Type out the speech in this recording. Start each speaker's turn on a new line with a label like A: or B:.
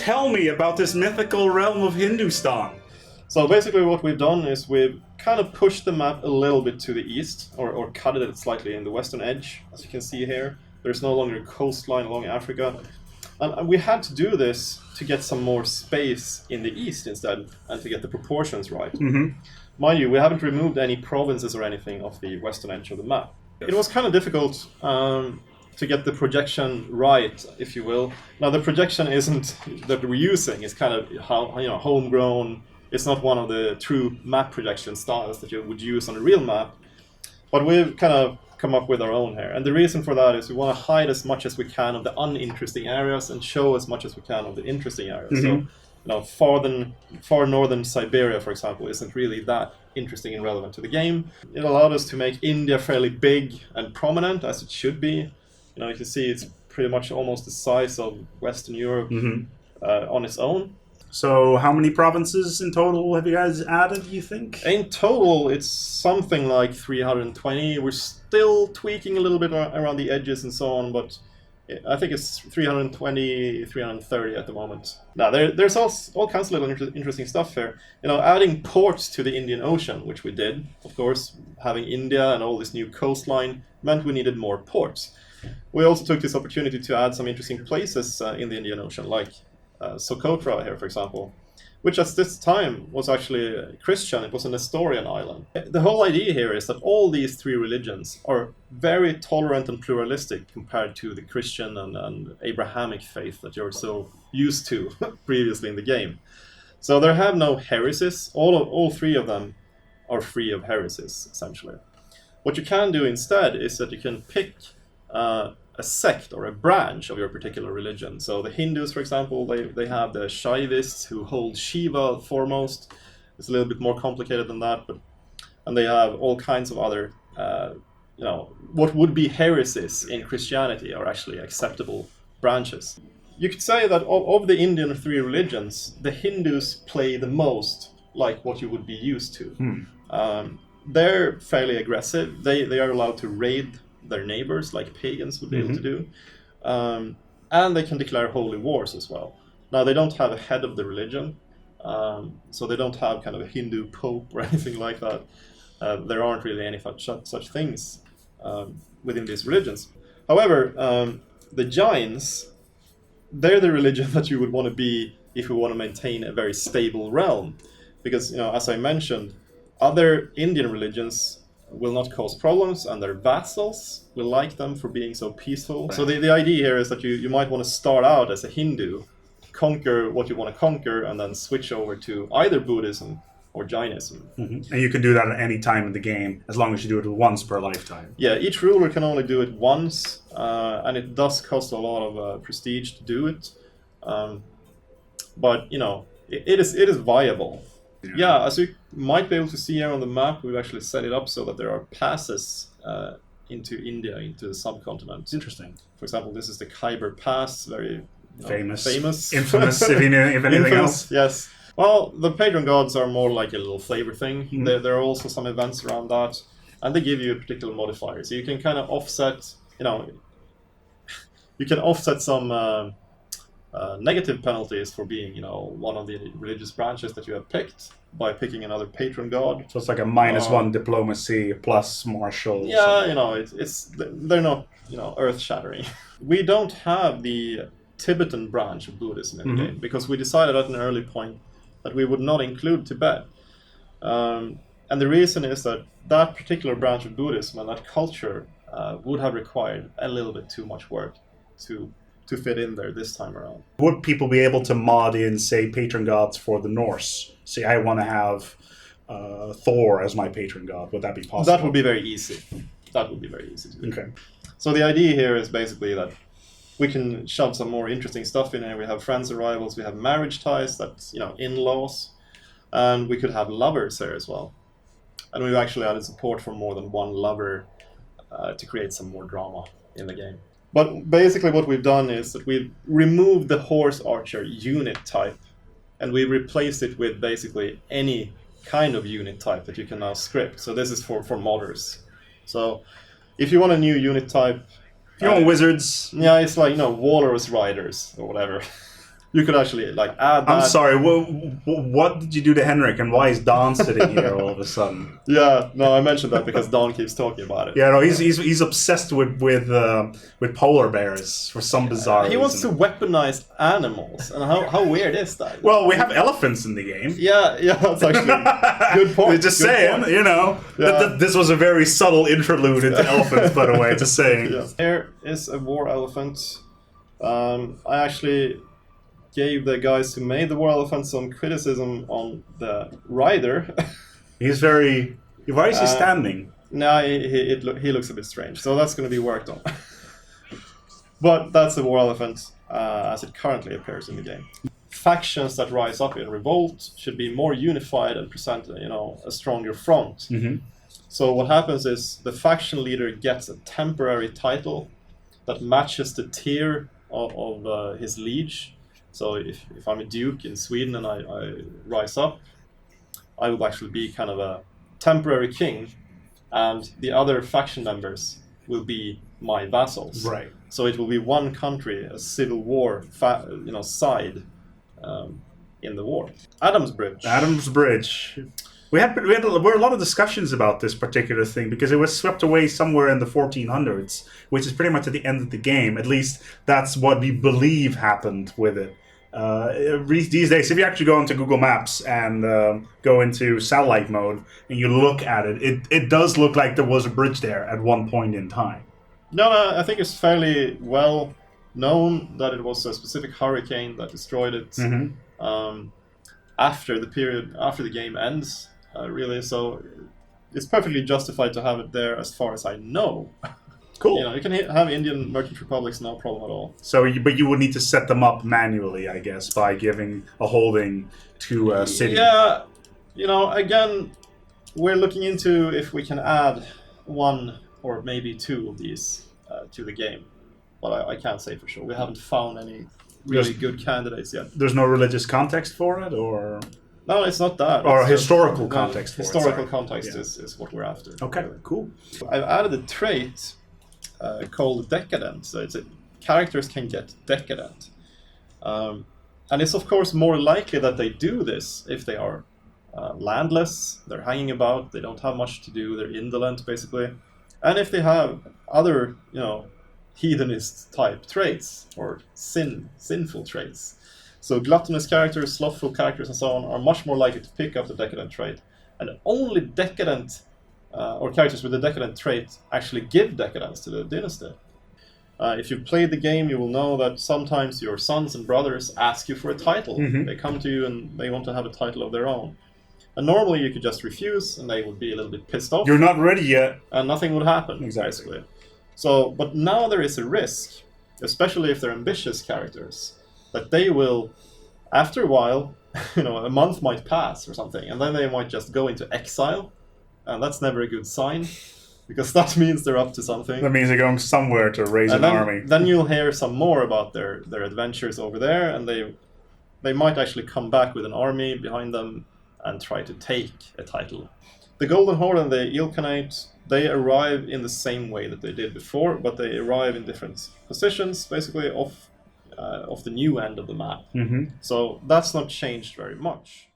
A: tell me about this mythical realm of Hindustan?
B: So basically what we've done is we've kind of pushed the map a little bit to the east, or cut it slightly in the western edge, as you can see here. There's no longer a coastline along Africa. And we had to do this to get some more space in the east instead, and to get the proportions right.
A: Mm-hmm.
B: Mind you, we haven't removed any provinces or anything off the western edge of the map. It was kind of difficult to get the projection right, if you will. Now the projection isn't that we're using; it's kind of homegrown. It's not one of the true map projection styles that you would use on a real map. But we've kind of come up with our own here, and the reason for that is we want to hide as much as we can of the uninteresting areas and show as much as we can of the interesting areas.
A: Mm-hmm.
B: So, far northern Siberia, for example, isn't really that interesting and relevant to the game. It allowed us to make India fairly big and prominent, as it should be. You can see it's pretty much almost the size of Western Europe on its own.
A: So how many provinces in total have you guys added, you think?
B: In total, it's something like 320. We're still tweaking a little bit around the edges and so on, but I think it's 320, 330 at the moment. Now, there's all kinds of little interesting stuff here. Adding ports to the Indian Ocean, which we did. Of course, having India and all this new coastline meant we needed more ports. We also took this opportunity to add some interesting places in the Indian Ocean, like Socotra here, for example, which at this time was actually Christian. It was an Nestorian island. The whole idea here is that all these three religions are very tolerant and pluralistic compared to the Christian and Abrahamic faith that you're so used to previously in the game. So there have no heresies. All three of them are free of heresies, essentially. What you can do instead is that you can pick a sect or a branch of your particular religion. So the Hindus, for example, they have the Shaivists who hold Shiva foremost. It's a little bit more complicated than that, and they have all kinds of other, what would be heresies in Christianity are actually acceptable branches. You could say that of the Indian three religions, the Hindus play the most like what you would be used to. They're fairly aggressive. They are allowed to raid their neighbors like pagans would be able to do, and they can declare holy wars as well. Now they don't have a head of the religion, so they don't have kind of a Hindu pope or anything like that. There aren't really any such things within these religions. However, the Jains, they're the religion that you would want to be if you want to maintain a very stable realm, because as I mentioned, other Indian religions will not cause problems, and their vassals will like them for being so peaceful. So the idea here is that you might want to start out as a Hindu, conquer what you want to conquer, and then switch over to either Buddhism or Jainism.
A: And you can do that at any time in the game, as long as you do it once per lifetime.
B: Yeah, each ruler can only do it once, and it does cost a lot of prestige to do it. But it is viable. Yeah, as you might be able to see here on the map, we've actually set it up so that there are passes into India, into the subcontinent.
A: Interesting.
B: For example, this is the Khyber Pass, very
A: famous,
B: infamous,
A: if anything else.
B: Yes. Well, the patron gods are more like a little flavor thing. There are also some events around that, and they give you a particular modifier, so you can kind of offset. You can offset some negative penalties for being, one of the religious branches that you have picked by picking another patron god.
A: So it's like a -1 diplomacy plus martial.
B: Yeah, they're not, earth-shattering. We don't have the Tibetan branch of Buddhism in the game, because we decided at an early point that we would not include Tibet. And the reason is that particular branch of Buddhism and that culture would have required a little bit too much work to fit in there this time around.
A: Would people be able to mod in, say, patron gods for the Norse? Say, I want to have Thor as my patron god. Would that be possible?
B: That would be very easy. That would be very easy to do.
A: Okay.
B: So the idea here is basically that we can shove some more interesting stuff in here. We have friends arrivals, we have marriage ties, that's, in-laws, and we could have lovers here as well. And we've actually added support for more than one lover to create some more drama in the game. But basically what we've done is that we've removed the horse archer unit type, and we replaced it with basically any kind of unit type that you can now script. So this is for modders. So if you want a new unit type...
A: If you want wizards...
B: Yeah, it's like, Walrus Riders or whatever. You could actually like add that.
A: I'm sorry. What did you do to Henrik, and why is Don sitting here all of a sudden?
B: Yeah, no, I mentioned that because Don keeps talking about it.
A: Yeah, no, he's obsessed with polar bears for some bizarre
B: He wants to
A: reason.
B: weaponize animals, and how weird is that?
A: Well, we have elephants in the game.
B: Yeah, that's actually good point.
A: Just
B: good
A: saying,
B: point.
A: you know,
B: Yeah.
A: this was a very subtle interlude into elephants, by the way. Just saying.
B: Yes. Here is a war elephant. I actually gave the guys who made the war elephant some criticism on the rider.
A: He's very. Why is he standing?
B: No, he looks a bit strange, so that's going to be worked on. But that's the war elephant as it currently appears in the game. Factions that rise up in revolt should be more unified and present, a stronger front.
A: Mm-hmm.
B: So what happens is the faction leader gets a temporary title that matches the tier of his liege. So if I'm a duke in Sweden and I rise up, I will actually be kind of a temporary king, and the other faction members will be my vassals.
A: Right.
B: So it will be one country, a civil war side in the war. Adam's Bridge.
A: Adam's Bridge. We had a lot of discussions about this particular thing because it was swept away somewhere in the 1400s, which is pretty much at the end of the game. At least that's what we believe happened with it. These days, if you actually go into Google Maps and go into satellite mode and you look at it, it does look like there was a bridge there at one point in time.
B: No, I think it's fairly well known that it was a specific hurricane that destroyed it after the game ends, really. So it's perfectly justified to have it there as far as I know.
A: Cool.
B: You can have Indian merchant republics, no problem at all.
A: So, but you would need to set them up manually, I guess, by giving a holding to a city.
B: Yeah, again, we're looking into if we can add one or maybe two of these to the game. But I can't say for sure. We haven't found any really good candidates yet.
A: There's no religious context for it, or...
B: No, it's not that.
A: Or
B: it's
A: historical context for it.
B: Historical context is what we're after.
A: Okay,
B: really.
A: Cool.
B: I've added a trait called decadent. So characters can get decadent. And it's of course more likely that they do this if they are landless, they're hanging about, they don't have much to do, they're indolent basically. And if they have other, heathenist type traits or sinful traits. So gluttonous characters, slothful characters and so on are much more likely to pick up the decadent trait. And only decadent or characters with a decadent trait actually give decadence to the dynasty. If you've played the game, you will know that sometimes your sons and brothers ask you for a title.
A: Mm-hmm.
B: They come to you and they want to have a title of their own. And normally you could just refuse and they would be a little bit pissed off.
A: You're not ready yet.
B: And nothing would happen,
A: Exactly.
B: basically. So, but now there is a risk, especially if they're ambitious characters, that they will, after a while, a month might pass or something, and then they might just go into exile, and that's never a good sign, because that means they're up to something.
A: That means they're going somewhere to raise an army.
B: Then you'll hear some more about their adventures over there, and they might actually come back with an army behind them and try to take a title. The Golden Horde and the Eel Khanate, they arrive in the same way that they did before, but they arrive in different positions, basically off the new end of the map.
A: Mm-hmm.
B: So that's not changed very much.